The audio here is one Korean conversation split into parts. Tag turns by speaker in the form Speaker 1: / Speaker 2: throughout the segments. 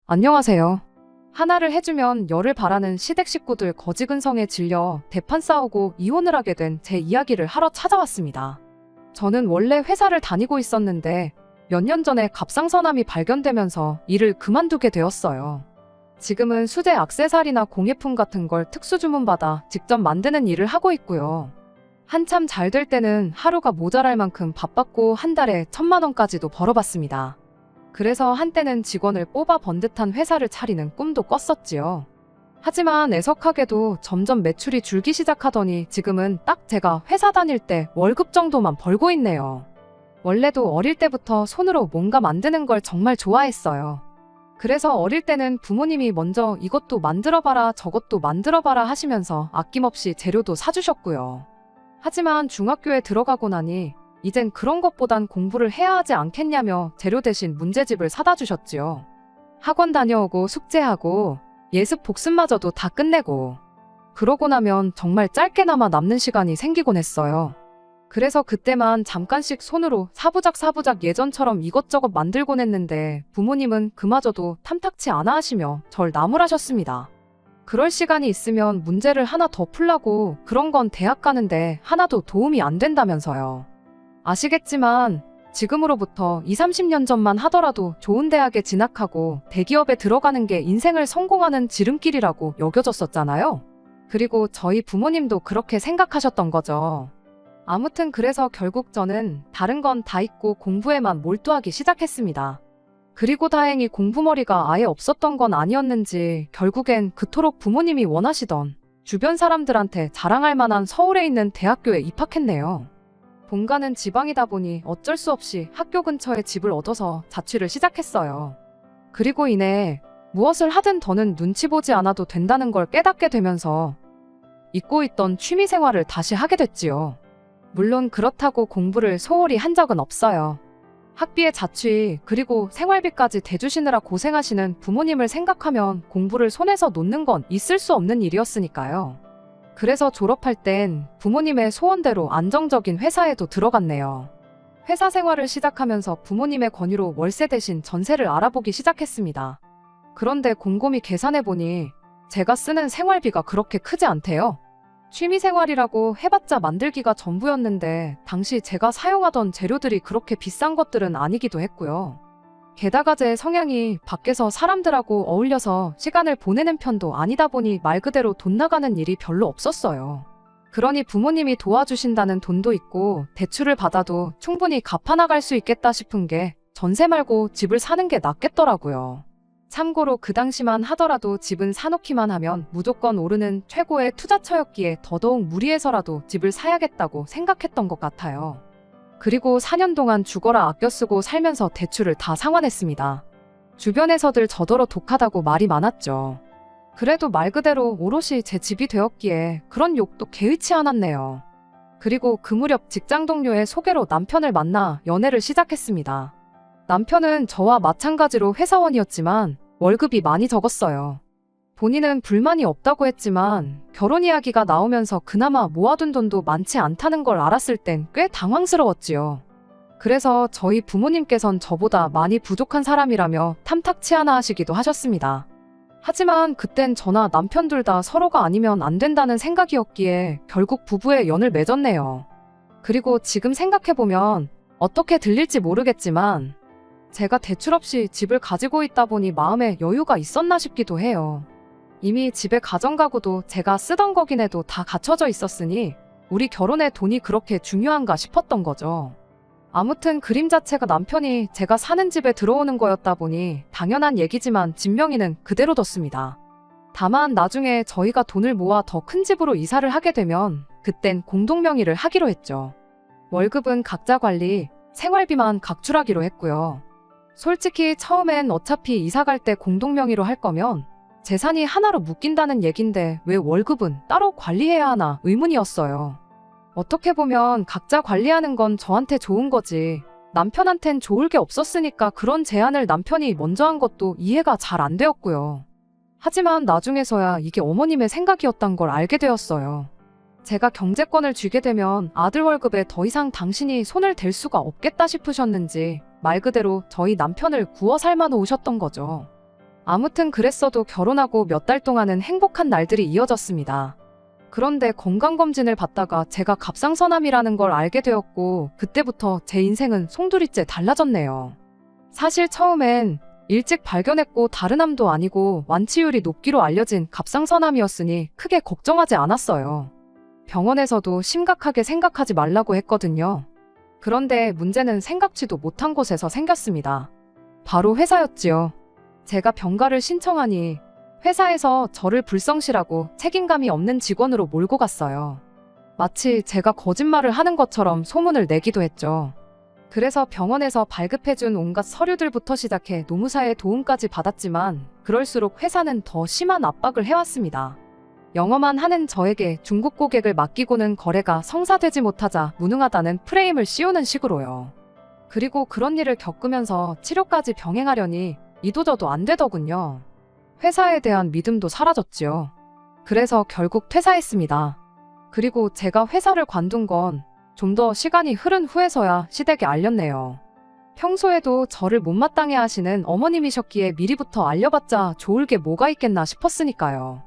Speaker 1: 안녕하세요. 하나를 해주면 열을 바라는 시댁 식구들 거지근성에 질려 대판 싸우고 이혼을 하게 된 제 이야기를 하러 찾아왔습니다. 저는 원래 회사를 다니고 있었는데 몇 년 전에 갑상선암이 발견되면서 일을 그만두게 되었어요. 지금은 수제 액세서리나 공예품 같은 걸 특수 주문받아 직접 만드는 일을 하고 있고요. 한참 잘 될 때는 하루가 모자랄 만큼 바빴고 한 달에 1,000만 원까지도 벌어봤습니다. 그래서 한때는 직원을 뽑아 번듯한 회사를 차리는 꿈도 꿨었지요. 하지만 애석하게도 점점 매출이 줄기 시작하더니 지금은 딱 제가 회사 다닐 때 월급 정도만 벌고 있네요. 원래도 어릴 때부터 손으로 뭔가 만드는 걸 정말 좋아했어요. 그래서 어릴 때는 부모님이 먼저 이것도 만들어봐라 저것도 만들어봐라 하시면서 아낌없이 재료도 사주셨고요. 하지만 중학교에 들어가고 나니 이젠 그런 것보단 공부를 해야 하지 않겠냐며 재료 대신 문제집을 사다 주셨지요. 학원 다녀오고 숙제하고 예습 복습마저도 다 끝내고 그러고 나면 정말 짧게나마 남는 시간이 생기곤 했어요. 그래서 그때만 잠깐씩 손으로 사부작 예전처럼 이것저것 만들곤 했는데 부모님은 그마저도 탐탁치 않아 하시며 절 나무라셨습니다. 그럴 시간이 있으면 문제를 하나 더 풀라고 그런 건 대학 가는데 하나도 도움이 안 된다면서요. 아시겠지만 지금으로부터 20-30년 전만 하더라도 좋은 대학에 진학하고 대기업에 들어가는 게 인생을 성공하는 지름길이라고 여겨졌었잖아요. 그리고 저희 부모님도 그렇게 생각하셨던 거죠. 아무튼 그래서 결국 저는 다른 건 다 잊고 공부에만 몰두하기 시작했습니다. 그리고 다행히 공부머리가 아예 없었던 건 아니었는지 결국엔 그토록 부모님이 원하시던 주변 사람들한테 자랑할 만한 서울에 있는 대학교에 입학했네요. 본가는 지방이다 보니 어쩔 수 없이 학교 근처에 집을 얻어서 자취를 시작했어요. 그리고 이내 무엇을 하든 더는 눈치 보지 않아도 된다는 걸 깨닫게 되면서 잊고 있던 취미 생활을 다시 하게 됐지요. 물론 그렇다고 공부를 소홀히 한 적은 없어요. 학비에 자취 그리고 생활비까지 대주시느라 고생하시는 부모님을 생각하면 공부를 손에서 놓는 건 있을 수 없는 일이었으니까요. 그래서 졸업할 땐 부모님의 소원대로 안정적인 회사에도 들어갔네요. 회사 생활을 시작하면서 부모님의 권유로 월세 대신 전세를 알아보기 시작했습니다. 그런데 곰곰이 계산해보니 제가 쓰는 생활비가 그렇게 크지 않대요. 취미생활이라고 해봤자 만들기가 전부였는데 당시 제가 사용하던 재료들이 그렇게 비싼 것들은 아니기도 했고요. 게다가 제 성향이 밖에서 사람들하고 어울려서 시간을 보내는 편도 아니다 보니 말 그대로 돈 나가는 일이 별로 없었어요. 그러니 부모님이 도와주신다는 돈도 있고 대출을 받아도 충분히 갚아나갈 수 있겠다 싶은 게 전세 말고 집을 사는 게 낫겠더라고요. 참고로 그 당시만 하더라도 집은 사놓기만 하면 무조건 오르는 최고의 투자처였기에 더더욱 무리해서라도 집을 사야겠다고 생각했던 것 같아요. 그리고 4년 동안 죽어라 아껴 쓰고 살면서 대출을 다 상환했습니다. 주변에서들 저더러 독하다고 말이 많았죠. 그래도 말 그대로 오롯이 제 집이 되었기에 그런 욕도 개의치 않았네요. 그리고 그 무렵 직장 동료의 소개로 남편을 만나 연애를 시작했습니다. 남편은 저와 마찬가지로 회사원이었지만 월급이 많이 적었어요. 본인은 불만이 없다고 했지만 결혼 이야기가 나오면서 그나마 모아둔 돈도 많지 않다는 걸 알았을 땐 꽤 당황스러웠지요. 그래서 저희 부모님께선 저보다 많이 부족한 사람이라며 탐탁치 않아 하시기도 하셨습니다. 하지만 그땐 저나 남편 둘 다 서로가 아니면 안 된다는 생각이었기에 결국 부부의 연을 맺었네요. 그리고 지금 생각해보면 어떻게 들릴지 모르겠지만 제가 대출 없이 집을 가지고 있다 보니 마음에 여유가 있었나 싶기도 해요. 이미 집에 가정가구도 제가 쓰던 거긴 해도 다 갖춰져 있었으니 우리 결혼에 돈이 그렇게 중요한가 싶었던 거죠. 아무튼 그림 자체가 남편이 제가 사는 집에 들어오는 거였다 보니 당연한 얘기지만 집 명의는 그대로 뒀습니다. 다만 나중에 저희가 돈을 모아 더 큰 집으로 이사를 하게 되면 그땐 공동 명의를 하기로 했죠. 월급은 각자 관리, 생활비만 각출하기로 했고요. 솔직히 처음엔 어차피 이사 갈 때 공동 명의로 할 거면 재산이 하나로 묶인다는 얘긴데 왜 월급은 따로 관리해야 하나 의문이었어요. 어떻게 보면 각자 관리하는 건 저한테 좋은 거지 남편한텐 좋을 게 없었으니까 그런 제안을 남편이 먼저 한 것도 이해가 잘 안 되었고요. 하지만 나중에서야 이게 어머님의 생각이었단 걸 알게 되었어요. 제가 경제권을 쥐게 되면 아들 월급에 더 이상 당신이 손을 댈 수가 없겠다 싶으셨는지 말 그대로 저희 남편을 구워 삶아 놓으셨던 거죠. 아무튼 그랬어도 결혼하고 몇 달 동안은 행복한 날들이 이어졌습니다. 그런데 건강검진을 받다가 제가 갑상선암이라는 걸 알게 되었고 그때부터 제 인생은 송두리째 달라졌네요. 사실 처음엔 일찍 발견했고 다른 암도 아니고 완치율이 높기로 알려진 갑상선암이었으니 크게 걱정하지 않았어요. 병원에서도 심각하게 생각하지 말라고 했거든요. 그런데 문제는 생각지도 못한 곳에서 생겼습니다. 바로 회사였지요. 제가 병가를 신청하니 회사에서 저를 불성실하고 책임감이 없는 직원으로 몰고 갔어요. 마치 제가 거짓말을 하는 것처럼 소문을 내기도 했죠. 그래서 병원에서 발급해준 온갖 서류들부터 시작해 노무사의 도움까지 받았지만 그럴수록 회사는 더 심한 압박을 해왔습니다. 영어만 하는 저에게 중국 고객을 맡기고는 거래가 성사되지 못하자 무능하다는 프레임을 씌우는 식으로요. 그리고 그런 일을 겪으면서 치료까지 병행하려니 이도저도 안 되더군요. 회사에 대한 믿음도 사라졌지요. 그래서 결국 퇴사했습니다. 그리고 제가 회사를 관둔 건 좀 더 시간이 흐른 후에서야 시댁에 알렸네요. 평소에도 저를 못마땅해 하시는 어머님이셨기에 미리부터 알려봤자 좋을 게 뭐가 있겠나 싶었으니까요.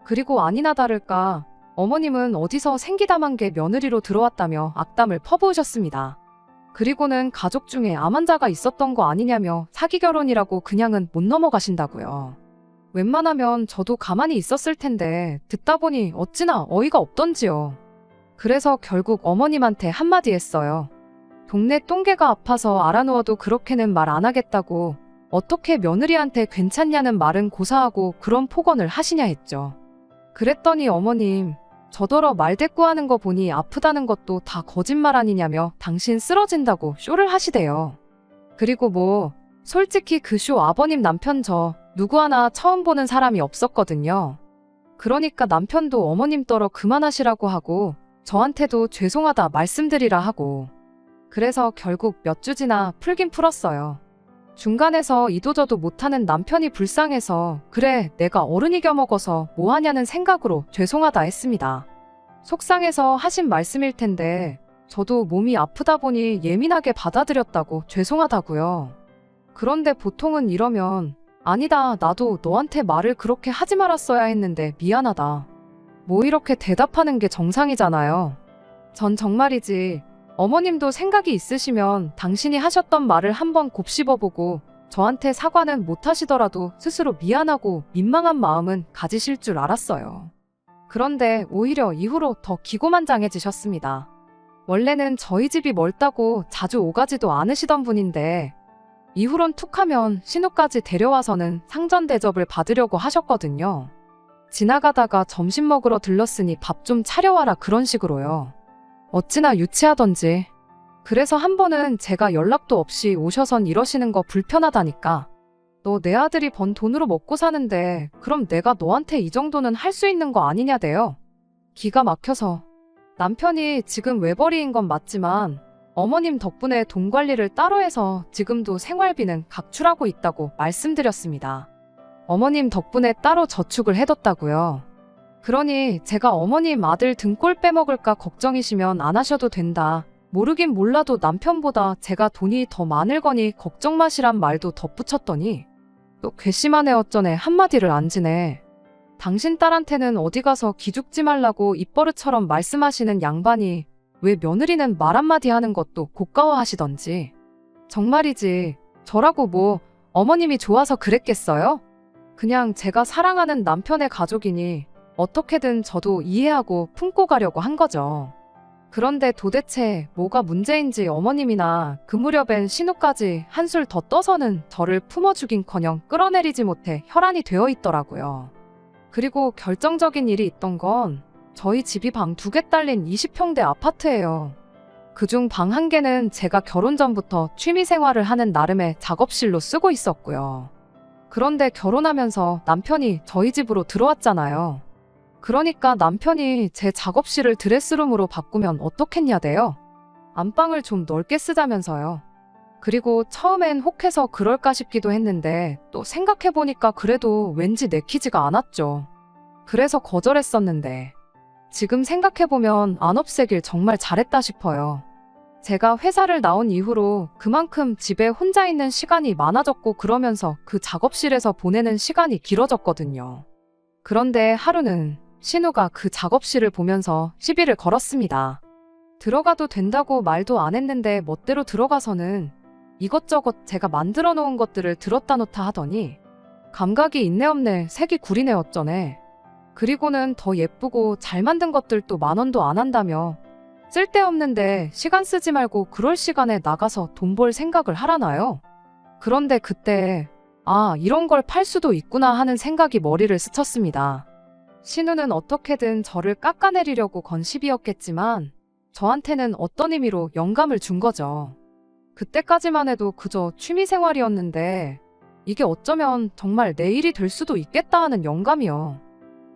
Speaker 1: 그리고 아니나 다를까 어머님은 어디서 생기담한 게 며느리로 들어왔다며 악담을 퍼부으셨습니다. 그리고는 가족 중에 암 환자가 있었던 거 아니냐며 사기 결혼이라고 그냥은 못 넘어가신다고요. 웬만하면 저도 가만히 있었을 텐데 듣다 보니 어찌나 어이가 없던지요. 그래서 결국 어머님한테 한마디 했어요. 동네 똥개가 아파서 알아누워도 그렇게는 말 안 하겠다고 어떻게 며느리한테 괜찮냐는 말은 고사하고 그런 폭언을 하시냐 했죠. 그랬더니 어머님, 저더러 말대꾸하는 거 보니 아프다는 것도 다 거짓말 아니냐며 당신 쓰러진다고 쇼를 하시대요. 그리고 뭐 솔직히 그 쇼 아버님 남편 저 누구 하나 처음 보는 사람이 없었거든요. 그러니까 남편도 어머님 떨어 그만하시라고 하고 저한테도 죄송하다 말씀드리라 하고 그래서 결국 몇 주 지나 풀긴 풀었어요. 중간에서 이도저도 못하는 남편이 불쌍해서 그래 내가 어른이 겨먹어서 뭐하냐는 생각으로 죄송하다 했습니다. 속상해서 하신 말씀일 텐데 저도 몸이 아프다 보니 예민하게 받아들였다고 죄송하다고요. 그런데 보통은 이러면 아니다 나도 너한테 말을 그렇게 하지 말았어야 했는데 미안하다. 뭐 이렇게 대답하는 게 정상이잖아요. 전 정말이지 어머님도 생각이 있으시면 당신이 하셨던 말을 한번 곱씹어보고 저한테 사과는 못하시더라도 스스로 미안하고 민망한 마음은 가지실 줄 알았어요. 그런데 오히려 이후로 더 기고만장해지셨습니다. 원래는 저희 집이 멀다고 자주 오가지도 않으시던 분인데 이후론 툭하면 신우까지 데려와서는 상전 대접을 받으려고 하셨거든요. 지나가다가 점심 먹으러 들렀으니 밥 좀 차려와라 그런 식으로요. 어찌나 유치하던지. 그래서 한 번은 제가 연락도 없이 오셔선 이러시는 거 불편하다니까. 너 내 아들이 번 돈으로 먹고 사는데 그럼 내가 너한테 이 정도는 할 수 있는 거 아니냐대요. 기가 막혀서. 남편이 지금 외벌이인 건 맞지만 어머님 덕분에 돈 관리를 따로 해서 지금도 생활비는 각출하고 있다고 말씀드렸습니다. 어머님 덕분에 따로 저축을 해뒀다고요. 그러니 제가 어머님 아들 등골 빼먹을까 걱정이시면 안 하셔도 된다. 모르긴 몰라도 남편보다 제가 돈이 더 많을 거니 걱정 마시란 말도 덧붙였더니 또 괘씸하네 어쩌네 한마디를 안 지네. 당신 딸한테는 어디 가서 기죽지 말라고 입버릇처럼 말씀하시는 양반이 왜 며느리는 말 한마디 하는 것도 고가워하시던지. 정말이지 저라고 뭐 어머님이 좋아서 그랬겠어요? 그냥 제가 사랑하는 남편의 가족이니 어떻게든 저도 이해하고 품고 가려고 한 거죠. 그런데 도대체 뭐가 문제인지 어머님이나 그 무렵엔 신우까지 한술 더 떠서는 저를 품어주긴커녕 끌어내리지 못해 혈안이 되어 있더라고요. 그리고 결정적인 일이 있던 건 저희 집이 방 2개 딸린 20평대 아파트예요. 그중 방 1개는 제가 결혼 전부터 취미생활을 하는 나름의 작업실로 쓰고 있었고요. 그런데 결혼하면서 남편이 저희 집으로 들어왔잖아요. 그러니까 남편이 제 작업실을 드레스룸으로 바꾸면 어떻겠냐대요. 안방을 좀 넓게 쓰자면서요. 그리고 처음엔 혹해서 그럴까 싶기도 했는데 또 생각해보니까 그래도 왠지 내키지가 않았죠. 그래서 거절했었는데 지금 생각해보면 안 없애길 정말 잘했다 싶어요. 제가 회사를 나온 이후로 그만큼 집에 혼자 있는 시간이 많아졌고 그러면서 그 작업실에서 보내는 시간이 길어졌거든요. 그런데 하루는 신우가 그 작업실을 보면서 시비를 걸었습니다. 들어가도 된다고 말도 안 했는데 멋대로 들어가서는 이것저것 제가 만들어 놓은 것들을 들었다 놓다 하더니 감각이 있네 없네 색이 구리네 어쩌네. 그리고는 더 예쁘고 잘 만든 것들도 10,000원도 안 한다며 쓸데없는데 시간 쓰지 말고 그럴 시간에 나가서 돈 벌 생각을 하라나요? 그런데 그때 아 이런 걸 팔 수도 있구나 하는 생각이 머리를 스쳤습니다. 신우는 어떻게든 저를 깎아내리려고 건 시비였겠지만 저한테는 어떤 의미로 영감을 준 거죠. 그때까지만 해도 그저 취미생활이었는데 이게 어쩌면 정말 내 일이 될 수도 있겠다 하는 영감이요.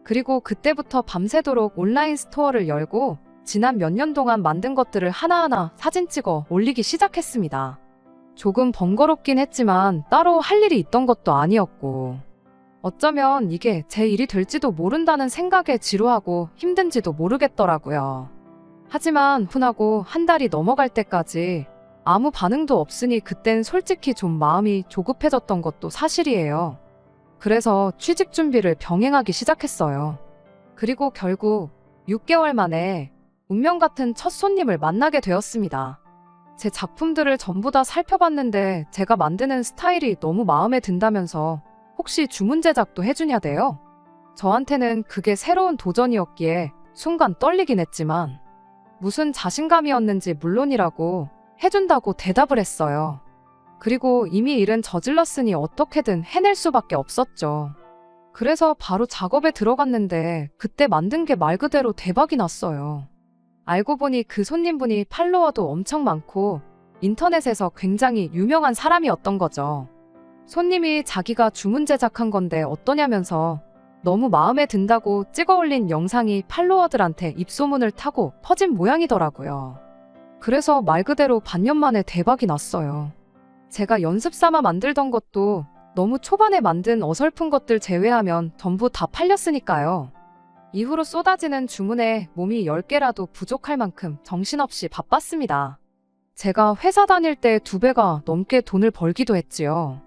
Speaker 1: 그리고 그때부터 밤새도록 온라인 스토어를 열고 지난 몇 년 동안 만든 것들을 하나하나 사진 찍어 올리기 시작했습니다. 조금 번거롭긴 했지만 따로 할 일이 있던 것도 아니었고 어쩌면 이게 제 일이 될지도 모른다는 생각에 지루하고 힘든지도 모르겠더라고요. 하지만 훈하고 한 달이 넘어갈 때까지 아무 반응도 없으니 그땐 솔직히 좀 마음이 조급해졌던 것도 사실이에요. 그래서 취직 준비를 병행하기 시작했어요. 그리고 결국 6개월 만에 운명 같은 첫 손님을 만나게 되었습니다. 제 작품들을 전부 다 살펴봤는데 제가 만드는 스타일이 너무 마음에 든다면서 혹시 주문 제작도 해주냐대요. 저한테는 그게 새로운 도전이었기에 순간 떨리긴 했지만 무슨 자신감이었는지 물론이라고 해준다고 대답을 했어요. 그리고 이미 일은 저질렀으니 어떻게든 해낼 수밖에 없었죠. 그래서 바로 작업에 들어갔는데 그때 만든 게 말 그대로 대박이 났어요. 알고 보니 그 손님분이 팔로워도 엄청 많고 인터넷에서 굉장히 유명한 사람이었던 거죠. 손님이 자기가 주문 제작한 건데 어떠냐면서 너무 마음에 든다고 찍어 올린 영상이 팔로워들한테 입소문을 타고 퍼진 모양이더라고요. 그래서 말 그대로 반년 만에 대박이 났어요. 제가 연습 삼아 만들던 것도 너무 초반에 만든 어설픈 것들 제외하면 전부 다 팔렸으니까요. 이후로 쏟아지는 주문에 몸이 10개라도 부족할 만큼 정신없이 바빴습니다. 제가 회사 다닐 때 2배가 넘게 돈을 벌기도 했지요.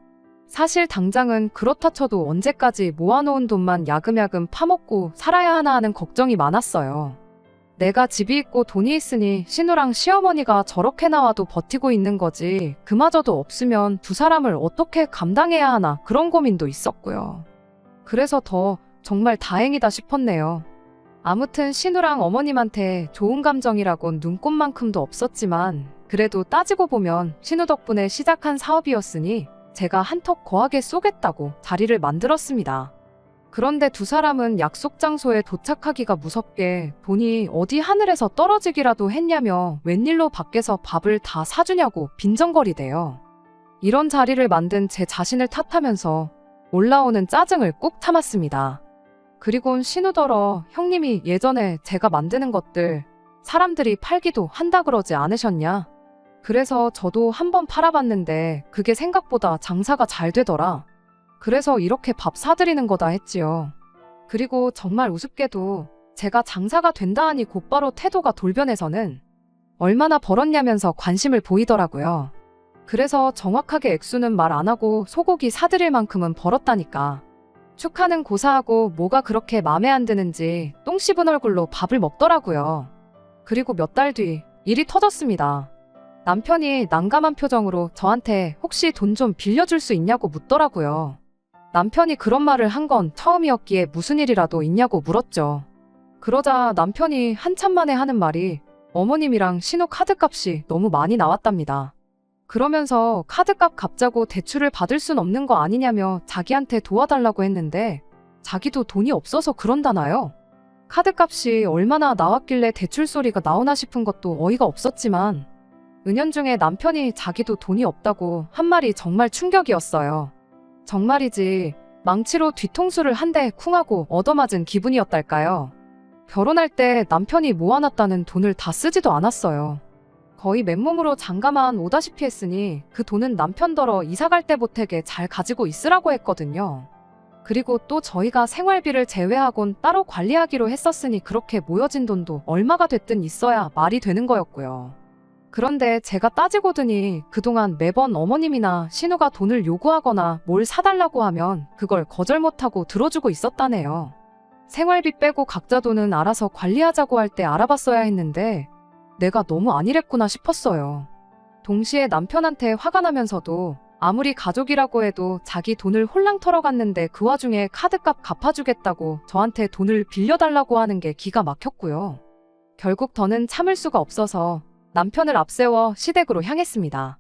Speaker 1: 사실 당장은 그렇다 쳐도 언제까지 모아놓은 돈만 야금야금 파먹고 살아야 하나 하는 걱정이 많았어요. 내가 집이 있고 돈이 있으니 신우랑 시어머니가 저렇게 나와도 버티고 있는 거지 그마저도 없으면 두 사람을 어떻게 감당해야 하나 그런 고민도 있었고요. 그래서 더 정말 다행이다 싶었네요. 아무튼 신우랑 어머님한테 좋은 감정이라곤 눈꼽만큼도 없었지만 그래도 따지고 보면 신우 덕분에 시작한 사업이었으니 제가 한턱 거하게 쏘겠다고 자리를 만들었습니다. 그런데 두 사람은 약속 장소에 도착하기가 무섭게 돈이 어디 하늘에서 떨어지기라도 했냐며 웬일로 밖에서 밥을 다 사주냐고 빈정거리대요. 이런 자리를 만든 제 자신을 탓하면서 올라오는 짜증을 꾹 참았습니다. 그리곤 신우더러 형님이 예전에 제가 만드는 것들 사람들이 팔기도 한다 그러지 않으셨냐? 그래서 저도 한번 팔아봤는데 그게 생각보다 장사가 잘 되더라. 그래서 이렇게 밥 사드리는 거다 했지요. 그리고 정말 우습게도 제가 장사가 된다 하니 곧바로 태도가 돌변해서는 얼마나 벌었냐면서 관심을 보이더라고요. 그래서 정확하게 액수는 말 안 하고 소고기 사드릴 만큼은 벌었다니까. 축하는 고사하고 뭐가 그렇게 맘에 안 드는지 똥 씹은 얼굴로 밥을 먹더라고요. 그리고 몇 달 뒤 일이 터졌습니다. 남편이 난감한 표정으로 저한테 혹시 돈 좀 빌려줄 수 있냐고 묻더라고요. 남편이 그런 말을 한 건 처음이었기에 무슨 일이라도 있냐고 물었죠. 그러자 남편이 한참 만에 하는 말이 어머님이랑 신호 카드값이 너무 많이 나왔답니다. 그러면서 카드값 갚자고 대출을 받을 순 없는 거 아니냐며 자기한테 도와달라고 했는데 자기도 돈이 없어서 그런다나요? 카드값이 얼마나 나왔길래 대출 소리가 나오나 싶은 것도 어이가 없었지만 은연중에 남편이 자기도 돈이 없다고 한 말이 정말 충격이었어요. 정말이지 망치로 뒤통수를 한 대 쿵하고 얻어맞은 기분이었달까요. 결혼할 때 남편이 모아놨다는 돈을 다 쓰지도 않았어요. 거의 맨몸으로 장가만 오다시피 했으니 그 돈은 남편더러 이사갈 때 보태게 잘 가지고 있으라고 했거든요. 그리고 또 저희가 생활비를 제외하곤 따로 관리하기로 했었으니 그렇게 모여진 돈도 얼마가 됐든 있어야 말이 되는 거였고요. 그런데 제가 따지고 드니 그동안 매번 어머님이나 신우가 돈을 요구하거나 뭘 사달라고 하면 그걸 거절 못하고 들어주고 있었다네요. 생활비 빼고 각자 돈은 알아서 관리하자고 할 때 알아봤어야 했는데 내가 너무 안일했구나 싶었어요. 동시에 남편한테 화가 나면서도 아무리 가족이라고 해도 자기 돈을 홀랑 털어갔는데 그 와중에 카드값 갚아주겠다고 저한테 돈을 빌려달라고 하는 게 기가 막혔고요. 결국 더는 참을 수가 없어서 남편을 앞세워 시댁으로 향했습니다.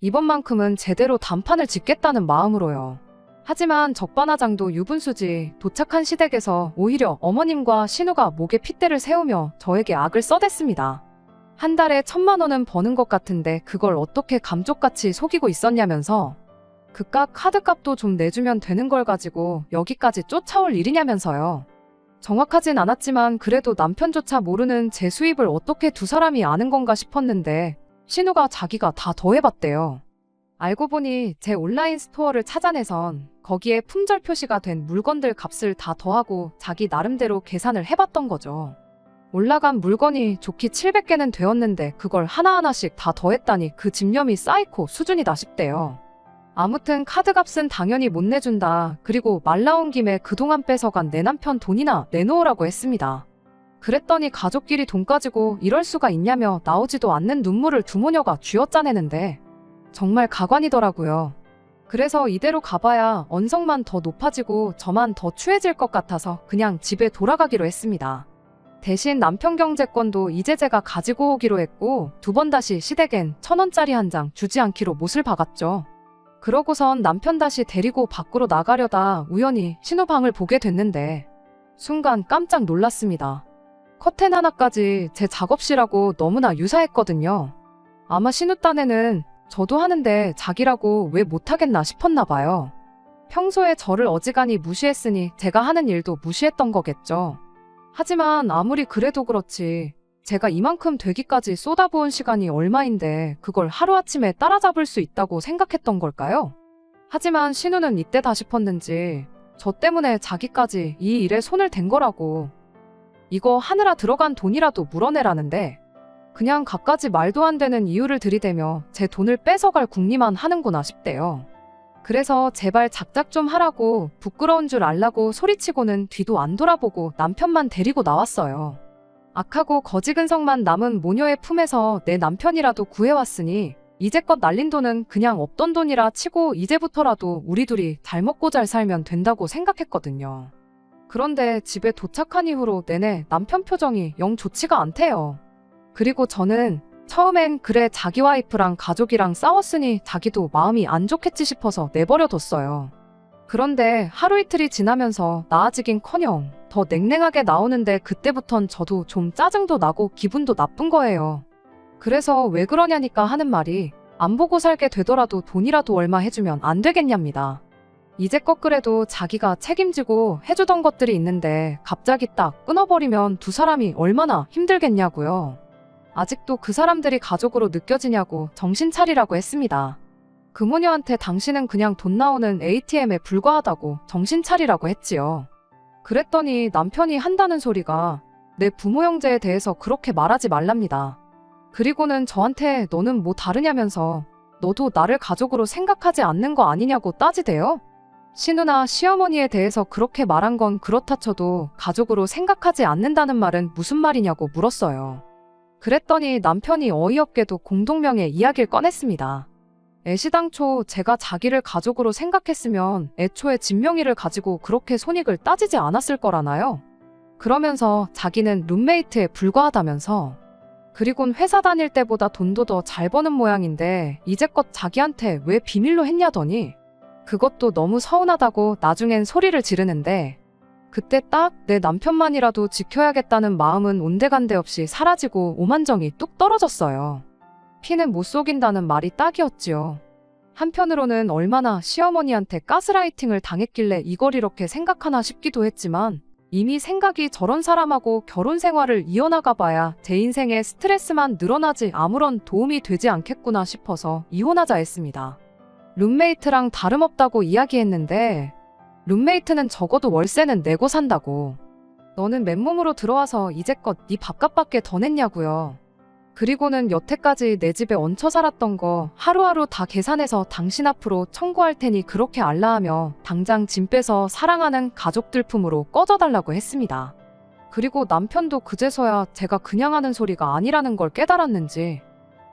Speaker 1: 이번만큼은 제대로 단판을 짓겠다는 마음으로요. 하지만 적반하장도 유분수지 도착한 시댁에서 오히려 어머님과 신우가 목에 핏대를 세우며 저에게 악을 써댔습니다. 한 달에 1,000만 원은 버는 것 같은데 그걸 어떻게 감쪽같이 속이고 있었냐면서 그깟 카드값도 좀 내주면 되는 걸 가지고 여기까지 쫓아올 일이냐면서요. 정확하진 않았지만 그래도 남편조차 모르는 제 수입을 어떻게 두 사람이 아는 건가 싶었는데 신우가 자기가 다 더해봤대요. 알고 보니 제 온라인 스토어를 찾아내선 거기에 품절 표시가 된 물건들 값을 다 더하고 자기 나름대로 계산을 해봤던 거죠. 올라간 물건이 좋기 700개는 되었는데 그걸 하나하나씩 다 더했다니 그 집념이 사이코 수준이다 싶대요. 아무튼 카드값은 당연히 못 내준다. 그리고 말 나온 김에 그동안 뺏어간 내 남편 돈이나 내놓으라고 했습니다. 그랬더니 가족끼리 돈 가지고 이럴 수가 있냐며 나오지도 않는 눈물을 두 모녀가 쥐어짜내는데 정말 가관이더라고요. 그래서 이대로 가봐야 언성만 더 높아지고 저만 더 추해질 것 같아서 그냥 집에 돌아가기로 했습니다. 대신 남편 경제권도 이제 제가 가지고 오기로 했고 2번 다시 시댁엔 1,000원짜리 한 장 주지 않기로 못을 박았죠. 그러고선 남편 다시 데리고 밖으로 나가려다 우연히 신우 방을 보게 됐는데 순간 깜짝 놀랐습니다. 커튼 하나까지 제 작업실하고 너무나 유사했거든요. 아마 신우 딴에는 저도 하는데 자기라고 왜 못하겠나 싶었나 봐요. 평소에 저를 어지간히 무시했으니 제가 하는 일도 무시했던 거겠죠. 하지만 아무리 그래도 그렇지 제가 이만큼 되기까지 쏟아부은 시간이 얼마인데 그걸 하루아침에 따라잡을 수 있다고 생각했던 걸까요? 하지만 신우는 이때다 싶었는지 저 때문에 자기까지 이 일에 손을 댄 거라고. 이거 하느라 들어간 돈이라도 물어내라는데 그냥 갖가지 말도 안 되는 이유를 들이대며 제 돈을 뺏어갈 궁리만 하는구나 싶대요. 그래서 제발 작작 좀 하라고 부끄러운 줄 알라고 소리치고는 뒤도 안 돌아보고 남편만 데리고 나왔어요. 악하고 거지근성만 남은 모녀의 품에서 내 남편이라도 구해왔으니 이제껏 날린 돈은 그냥 없던 돈이라 치고 이제부터라도 우리 둘이 잘 먹고 잘 살면 된다고 생각했거든요. 그런데 집에 도착한 이후로 내내 남편 표정이 영 좋지가 않대요. 그리고 저는 처음엔 그래 자기 와이프랑 가족이랑 싸웠으니 자기도 마음이 안 좋겠지 싶어서 내버려뒀어요. 그런데 하루 이틀이 지나면서 나아지긴커녕 더 냉랭하게 나오는데 그때부턴 저도 좀 짜증도 나고 기분도 나쁜 거예요. 그래서 왜 그러냐니까 하는 말이 안 보고 살게 되더라도 돈이라도 얼마 해주면 안 되겠냐입니다. 이제껏 그래도 자기가 책임지고 해주던 것들이 있는데 갑자기 딱 끊어버리면 두 사람이 얼마나 힘들겠냐고요. 아직도 그 사람들이 가족으로 느껴지냐고 정신 차리라고 했습니다. 그 모녀한테 당신은 그냥 돈 나오는 ATM에 불과하다고 정신 차리라고 했지요. 그랬더니 남편이 한다는 소리가 내 부모 형제에 대해서 그렇게 말하지 말랍니다. 그리고는 저한테 너는 뭐 다르냐면서 너도 나를 가족으로 생각하지 않는 거 아니냐고 따지대요. 신우나 시어머니에 대해서 그렇게 말한 건 그렇다 쳐도 가족으로 생각하지 않는다는 말은 무슨 말이냐고 물었어요. 그랬더니 남편이 어이없게도 공동명의 이야기를 꺼냈습니다. 애시당초 제가 자기를 가족으로 생각했으면 애초에 진명이를 가지고 그렇게 손익을 따지지 않았을 거라나요? 그러면서 자기는 룸메이트에 불과하다면서 그리곤 회사 다닐 때보다 돈도 더 잘 버는 모양인데 이제껏 자기한테 왜 비밀로 했냐더니 그것도 너무 서운하다고 나중엔 소리를 지르는데 그때 딱 내 남편만이라도 지켜야겠다는 마음은 온데간데 없이 사라지고 오만정이 뚝 떨어졌어요. 피는 못 속인다는 말이 딱이었지요. 한편으로는 얼마나 시어머니한테 가스라이팅을 당했길래 이걸 이렇게 생각하나 싶기도 했지만 이미 생각이 저런 사람하고 결혼 생활을 이어나가 봐야 제 인생에 스트레스만 늘어나지 아무런 도움이 되지 않겠구나 싶어서 이혼하자 했습니다. 룸메이트랑 다름없다고 이야기했는데 룸메이트는 적어도 월세는 내고 산다고. 너는 맨몸으로 들어와서 이제껏 네 밥값밖에 더 냈냐고요. 그리고는 여태까지 내 집에 얹혀 살았던 거 하루하루 다 계산해서 당신 앞으로 청구할 테니 그렇게 알라하며 당장 짐 빼서 사랑하는 가족들 품으로 꺼져달라고 했습니다. 그리고 남편도 그제서야 제가 그냥 하는 소리가 아니라는 걸 깨달았는지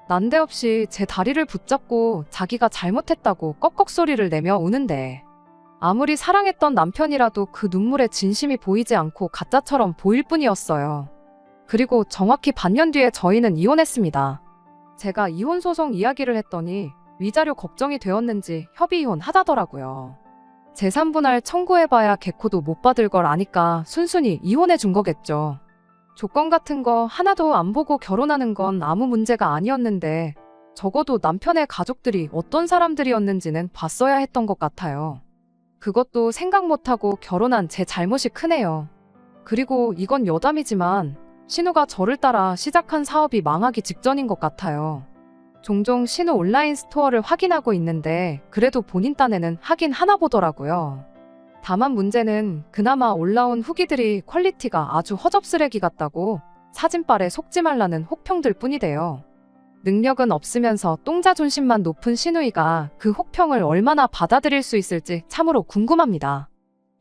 Speaker 1: 난데없이 제 다리를 붙잡고 자기가 잘못했다고 꺽꺽 소리를 내며 우는데 아무리 사랑했던 남편이라도 그 눈물에 진심이 보이지 않고 가짜처럼 보일 뿐이었어요. 그리고 정확히 반년 뒤에 저희는 이혼했습니다. 제가 이혼 소송 이야기를 했더니 위자료 걱정이 되었는지 협의 이혼 하자더라고요. 재산분할 청구해봐야 개코도 못 받을 걸 아니까 순순히 이혼해 준 거겠죠. 조건 같은 거 하나도 안 보고 결혼하는 건 아무 문제가 아니었는데 적어도 남편의 가족들이 어떤 사람들이었는지는 봤어야 했던 것 같아요. 그것도 생각 못하고 결혼한 제 잘못이 크네요. 그리고 이건 여담이지만 신우가 저를 따라 시작한 사업이 망하기 직전인 것 같아요. 종종 신우 온라인 스토어를 확인하고 있는데 그래도 본인 딴에는 하긴 하나 보더라고요. 다만 문제는 그나마 올라온 후기들이 퀄리티가 아주 허접쓰레기 같다고 사진빨에 속지 말라는 혹평들 뿐이래요. 능력은 없으면서 똥자 존심만 높은 신우이가 그 혹평을 얼마나 받아들일 수 있을지 참으로 궁금합니다.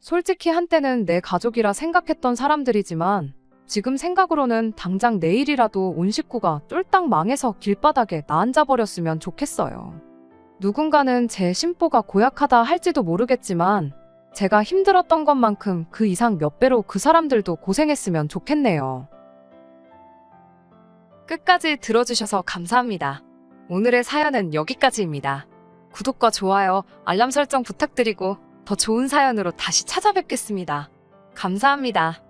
Speaker 1: 솔직히 한때는 내 가족이라 생각했던 사람들이지만 지금 생각으로는 당장 내일이라도 온 식구가 쫄딱 망해서 길바닥에 나앉아버렸으면 좋겠어요. 누군가는 제 심보가 고약하다 할지도 모르겠지만 제가 힘들었던 것만큼 그 이상 몇 배로 그 사람들도 고생했으면 좋겠네요. 끝까지 들어주셔서 감사합니다. 오늘의 사연은 여기까지입니다. 구독과 좋아요, 알람 설정 부탁드리고 더 좋은 사연으로 다시 찾아뵙겠습니다. 감사합니다.